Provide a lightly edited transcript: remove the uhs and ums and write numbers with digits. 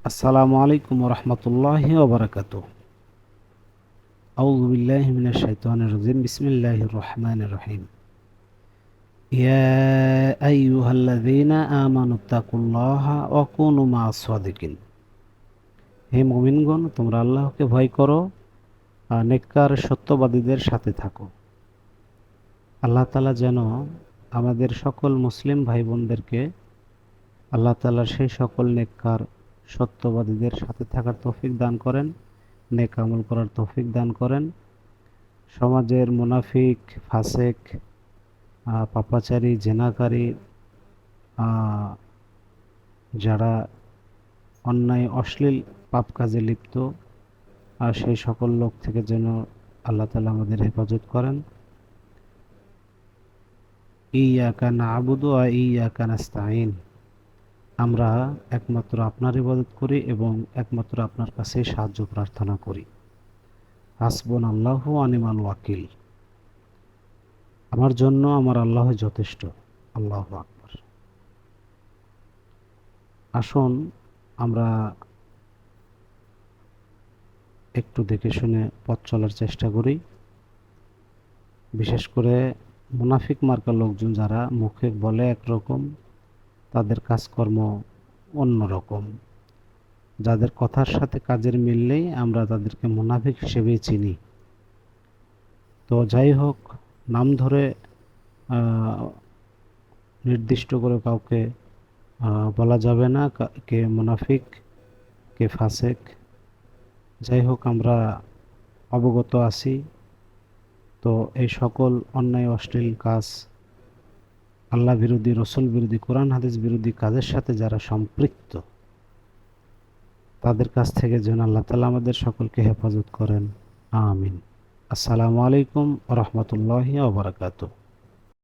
আসসালামু আলাইকুম রহমতুল্লাহি ওবরাকাতু। আউযু বিল্লাহি মিনাশ শাইতানির রাজিম। বিসমিল্লাহির রহমানির রহিম। ইয়া আইয়ুহাল্লাযীনা আমানুত্তাকুল্লাহা ওয়া কুনু মা'আস সাদিকিন। হে মুমিনগণ, তোমরা আল্লাহকে ভয় করো আর নেককার সত্যবাদীদের সাথে থাকো। আল্লাহ তাআলা যেন আমাদের সকল মুসলিম ভাই বোনদেরকে আল্লাহ তাআলার সেই সকল নেককার সত্যবাদীদের সাথে থাকার তৌফিক দান করেন, নেক আমল করার তৌফিক দান করেন। সমাজের মুনাফিক, ফাসেক, পাপাচারী, জেনাকারী, যারা অন্যায় অশ্লীল পাপ কাজে লিপ্ত, আর সেই সকল লোক থেকে যেন আল্লাহ তাআলা আমাদের হেফাজত করেন। ইয়াকা না'বুদু ওয়া ইয়াকা নাস্তাঈন। আমরা একমাত্র আপনার ইবাদত করি এবং একমাত্র আপনার কাছে সাহায্য প্রার্থনা করি। হাসবুনাল্লাহু ওয়া নি'মাল ওয়াকিল। আমার জন্য আমার আল্লাহ যথেষ্ট। আল্লাহু আকবার। আসুন আমরা একটু দেখে শুনে পথ চলার চেষ্টা করি। বিশেষ করে মুনাফিক মার্কা লোকজন যারা মুখে বলে একরকম, তাদের কাজকর্ম অন্যরকম। যাদের কথার সাথে কাজের মিল নেই, আমরা তাদেরকে মুনাফিক হিসেবেই চিনি। তো যাই হোক, নাম ধরে নির্দিষ্ট করে কাউকে বলা যাবে না কে মুনাফিক, কে ফাসেক। যাই হোক, আমরা অবগত আছি। তো এই সকল অন্যায় অশ্লীল কাজ, আল্লাহ বিরোধী, রসুল বিরোধী, কোরআন হাদিস বিরোধী কাজের সাথে যারা সম্পৃক্ত, তাদের কাছ থেকে যেন আল্লাহ তাআলা আমাদের সকলকে হেফাজত করেন। আমিন। আসসালামু আলাইকুম ওয়া রাহমাতুল্লাহি ওয়া বারাকাতুহু।